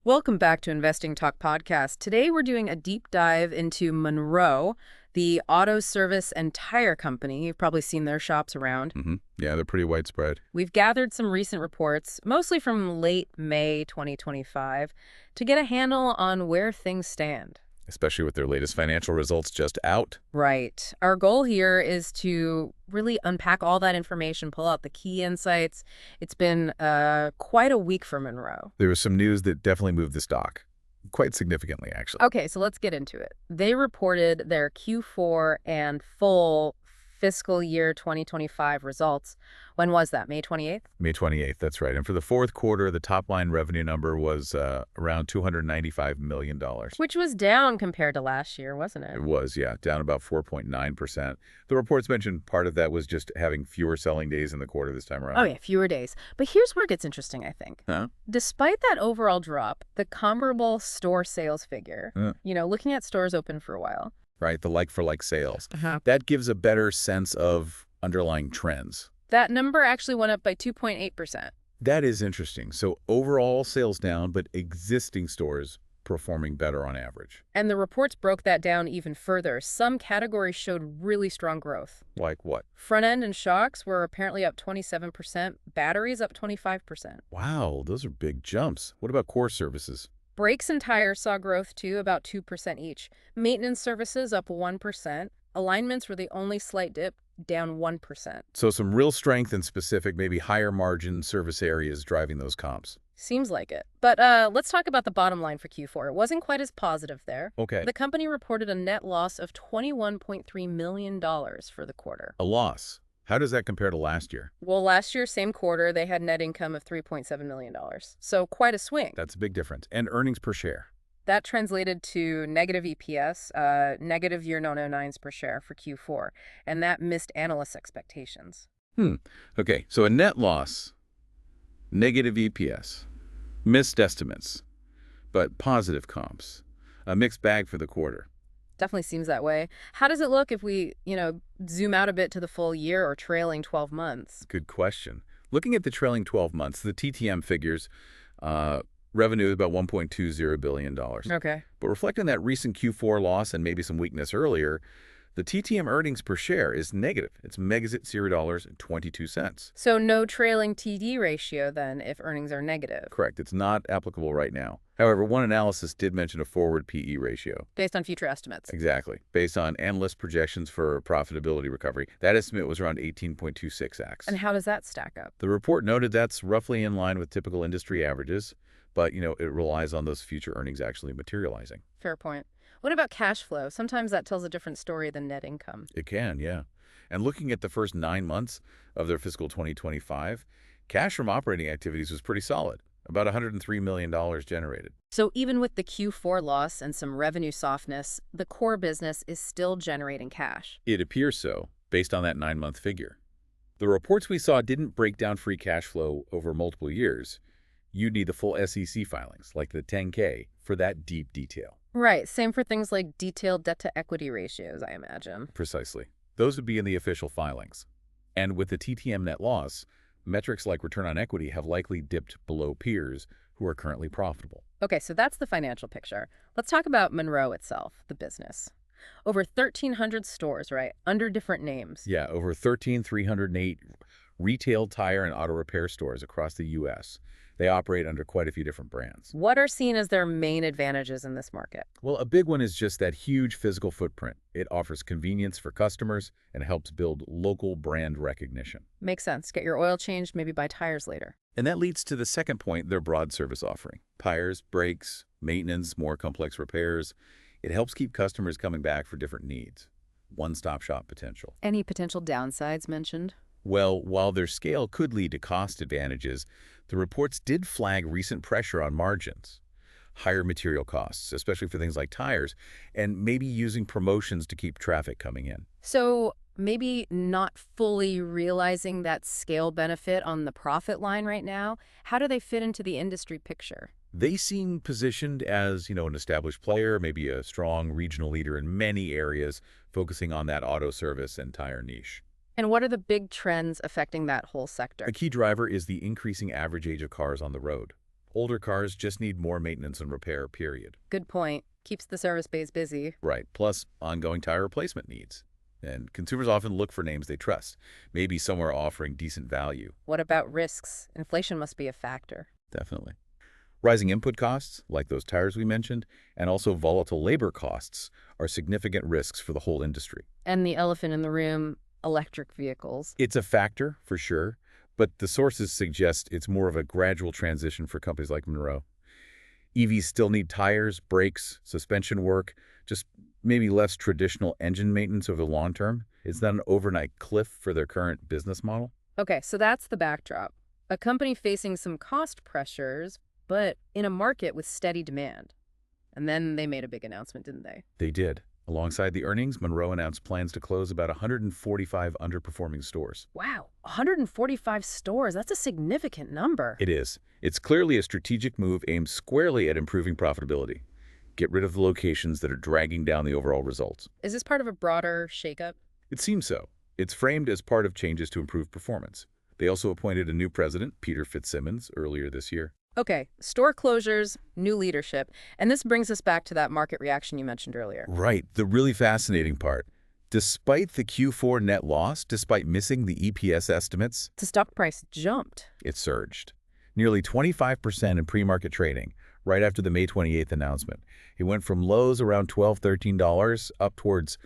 Welcome back to Investing Talk Podcast. Today we're doing a deep dive into Monro, the auto service and tire company. You've probably seen their shops around. Yeah, they're pretty widespread. We've gathered some recent reports, mostly from late May 2025, to get a handle on where things stand. Especially with their latest financial results just out. Right. Our goal here is to really unpack all that information, pull out the key insights. It's been quite a week for Monro. There was some news that definitely moved the stock. Quite significantly, actually. Okay, so let's get into it. They reported their Q4 and full fiscal year 2025 results. When was that? May 28th? May 28th, that's right. And for the fourth quarter, the top-line revenue number was around $295 million. Which was down compared to last year, wasn't it? It was, yeah, down about 4.9%. The reports mentioned part of that was just having fewer selling days in the quarter this time around. Oh, yeah, fewer days. But here's where it gets interesting, I think. Huh? Despite that overall drop, the comparable store sales figure, looking at stores open for a while. Right, the like-for-like sales. That gives a better sense of underlying trends. That number actually went up by 2.8%. That is interesting. So overall sales down, but existing stores performing better on average. And the reports broke that down even further. Some categories showed really strong growth. Like what? Front end and shocks were apparently up 27%, batteries up 25%. Wow, those are big jumps. What about core services? Brakes and tires saw growth too, about 2% each. Maintenance services up 1%. Alignments were the only slight dip, down 1%. So some real strength in specific, maybe higher margin service areas driving those comps. Seems like it. But let's talk about the bottom line for Q4. It wasn't quite as positive there. Okay. The company reported a net loss of $21.3 million for the quarter. A loss. How does that compare to last year? Well, last year, same quarter, they had net income of $3.7 million. So quite a swing. That's a big difference. And earnings per share. That translated to negative EPS, negative year 0.09 per share for Q4. And that missed analysts' expectations. Okay, so a net loss, negative EPS, missed estimates, but positive comps. A mixed bag for the quarter. Definitely seems that way. How does it look if we, zoom out a bit to the full year or trailing 12 months? Good question. Looking at the trailing 12 months, the TTM figures, revenue is about $1.20 billion. Okay. But reflecting that recent Q4 loss and maybe some weakness earlier, the TTM earnings per share is negative. It's $0.22. So no trailing TD ratio then if earnings are negative. Correct. It's not applicable right now. However, one analysis did mention a forward PE ratio. Based on future estimates. Exactly. Based on analyst projections for profitability recovery. That estimate was around 18.26x. And how does that stack up? The report noted that's roughly in line with typical industry averages, but, it relies on those future earnings actually materializing. Fair point. What about cash flow? Sometimes that tells a different story than net income. It can, yeah. And looking at the first 9 months of their fiscal 2025, cash from operating activities was pretty solid, about $103 million generated. So even with the Q4 loss and some revenue softness, the core business is still generating cash. It appears so, based on that 9-month figure. The reports we saw didn't break down free cash flow over multiple years. You'd need the full SEC filings, like the 10K, for that deep detail. Right. Same for things like detailed debt-to-equity ratios, I imagine. Precisely. Those would be in the official filings. And with the TTM net loss, metrics like return on equity have likely dipped below peers who are currently profitable. Okay, so that's the financial picture. Let's talk about Monro itself, the business. Over 1,300 stores, right? Under different names. Yeah, over 13,308 retail tire and auto repair stores across the U.S. They operate under quite a few different brands. What are seen as their main advantages in this market? Well, a big one is just that huge physical footprint. It offers convenience for customers and helps build local brand recognition. Makes sense. Get your oil changed, maybe buy tires later. And that leads to the second point, their broad service offering. Tires, brakes, maintenance, more complex repairs. It helps keep customers coming back for different needs. One-stop shop potential. Any potential downsides mentioned? Well, while their scale could lead to cost advantages, the reports did flag recent pressure on margins, higher material costs, especially for things like tires, and maybe using promotions to keep traffic coming in. So maybe not fully realizing that scale benefit on the profit line right now. How do they fit into the industry picture? They seem positioned as, an established player, maybe a strong regional leader in many areas, focusing on that auto service and tire niche. And what are the big trends affecting that whole sector? A key driver is the increasing average age of cars on the road. Older cars just need more maintenance and repair, period. Good point. Keeps the service base busy. Right, plus ongoing tire replacement needs. And consumers often look for names they trust, maybe somewhere offering decent value. What about risks? Inflation must be a factor. Definitely. Rising input costs, like those tires we mentioned, and also volatile labor costs are significant risks for the whole industry. And the elephant in the room, electric vehicles. It's a factor, for sure, but the sources suggest it's more of a gradual transition for companies like Monro. EVs still need tires, brakes, suspension work, just maybe less traditional engine maintenance over the long term. Is that an overnight cliff for their current business model? Okay, so that's the backdrop. A company facing some cost pressures, but in a market with steady demand. And then they made a big announcement, didn't they? They did. Alongside the earnings, Monro announced plans to close about 145 underperforming stores. Wow, 145 stores. That's a significant number. It is. It's clearly a strategic move aimed squarely at improving profitability. Get rid of the locations that are dragging down the overall results. Is this part of a broader shakeup? It seems so. It's framed as part of changes to improve performance. They also appointed a new president, Peter Fitzsimmons, earlier this year. Okay, store closures, new leadership, and this brings us back to that market reaction you mentioned earlier. Right, the really fascinating part. Despite the Q4 net loss, despite missing the EPS estimates, The stock price jumped. it surged. Nearly 25% in pre-market trading, right after the May 28th announcement. It went from lows around $12, $13 up towards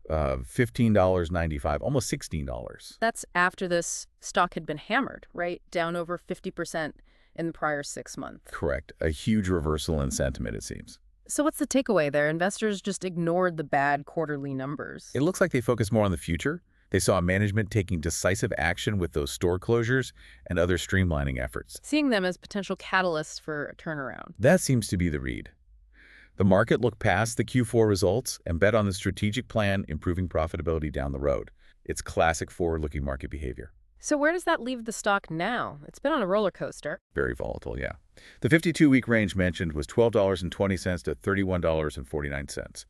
$15.95, almost $16. That's after this stock had been hammered, right? Down over 50% in the prior 6 months. Correct. A huge reversal in sentiment, it seems. So what's the takeaway there? Investors just ignored the bad quarterly numbers. It looks like they focus more on the future. They saw management taking decisive action with those store closures and other streamlining efforts. Seeing them as potential catalysts for a turnaround. That seems to be the read. The market looked past the Q4 results and bet on the strategic plan improving profitability down the road. It's classic forward-looking market behavior. So where does that leave the stock now? It's been on a roller coaster. Very volatile, yeah. The 52-week range mentioned was $12.20 to $31.49.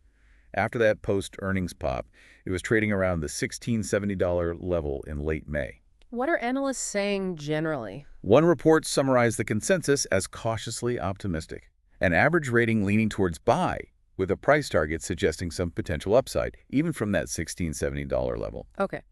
After that post-earnings pop, it was trading around the $16.70 level in late May. What are analysts saying generally? One report summarized the consensus as cautiously optimistic, an average rating leaning towards buy, with a price target suggesting some potential upside, even from that $16.70 level. Okay.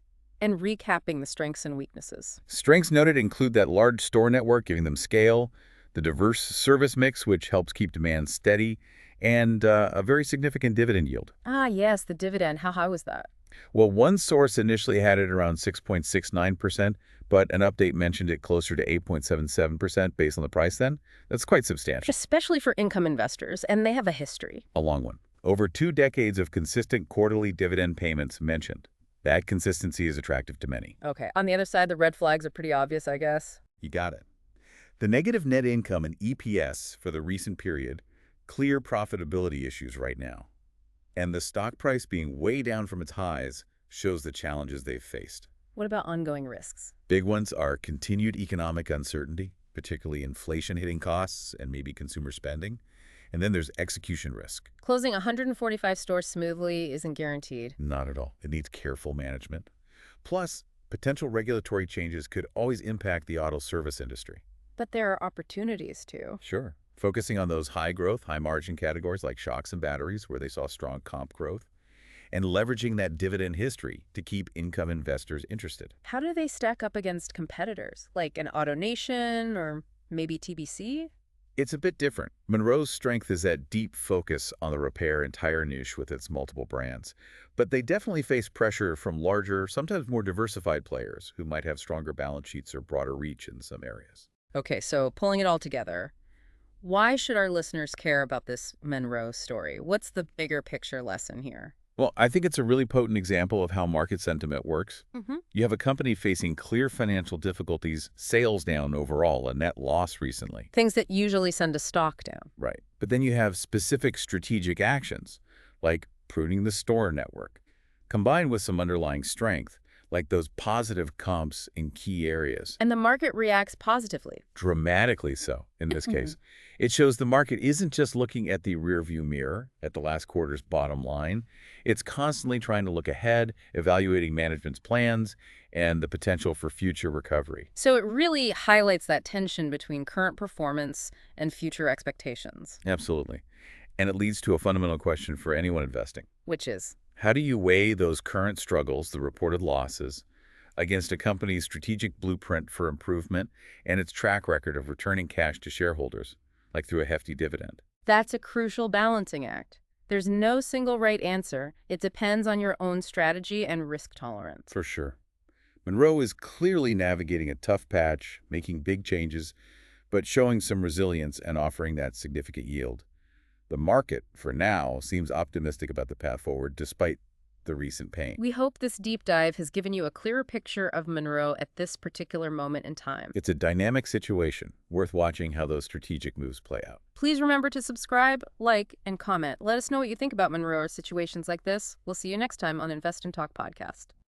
And recapping the strengths and weaknesses. Strengths noted include that large store network giving them scale, the diverse service mix, which helps keep demand steady, and a very significant dividend yield. Ah, yes, the dividend. How high was that? Well, one source initially had it around 6.69%, but an update mentioned it closer to 8.77% based on the price then. That's quite substantial. Especially for income investors, and they have a history. A long one. Over 2 decades of consistent quarterly dividend payments mentioned. That consistency is attractive to many. Okay. On the other side, the red flags are pretty obvious, I guess. You got it. The negative net income and EPS for the recent period, clear profitability issues right now. And the stock price being way down from its highs shows the challenges they've faced. What about ongoing risks? Big ones are continued economic uncertainty, particularly inflation hitting costs and maybe consumer spending. And then there's execution risk. Closing 145 stores smoothly isn't guaranteed. Not at all. It needs careful management. Plus, potential regulatory changes could always impact the auto service industry. But there are opportunities too. Sure. Focusing on those high-growth, high-margin categories like shocks and batteries, where they saw strong comp growth, and leveraging that dividend history to keep income investors interested. How do they stack up against competitors, like an AutoNation or maybe TBC? It's a bit different. Monro's strength is that deep focus on the repair and tire niche with its multiple brands. But they definitely face pressure from larger, sometimes more diversified players who might have stronger balance sheets or broader reach in some areas. Okay, so pulling it all together, why should our listeners care about this Monro story? What's the bigger picture lesson here? Well, I think it's a really potent example of how market sentiment works. Mm-hmm. You have a company facing clear financial difficulties, sales down overall, a net loss recently. Things that usually send a stock down. Right. But then you have specific strategic actions, like pruning the store network, combined with some underlying strength, like those positive comps in key areas. And the market reacts positively. Dramatically so, in this case. It shows the market isn't just looking at the rearview mirror, at the last quarter's bottom line. It's constantly trying to look ahead, evaluating management's plans, and the potential for future recovery. So it really highlights that tension between current performance and future expectations. Absolutely. And it leads to a fundamental question for anyone investing. Which is? How do you weigh those current struggles, the reported losses, against a company's strategic blueprint for improvement and its track record of returning cash to shareholders, like through a hefty dividend? That's a crucial balancing act. There's no single right answer. It depends on your own strategy and risk tolerance. For sure. Monro is clearly navigating a tough patch, making big changes, but showing some resilience and offering that significant yield. The market, for now, seems optimistic about the path forward despite the recent pain. We hope this deep dive has given you a clearer picture of Monro at this particular moment in time. It's a dynamic situation, worth watching how those strategic moves play out. Please remember to subscribe, like, and comment. Let us know what you think about Monro or situations like this. We'll see you next time on Invest and Talk podcast.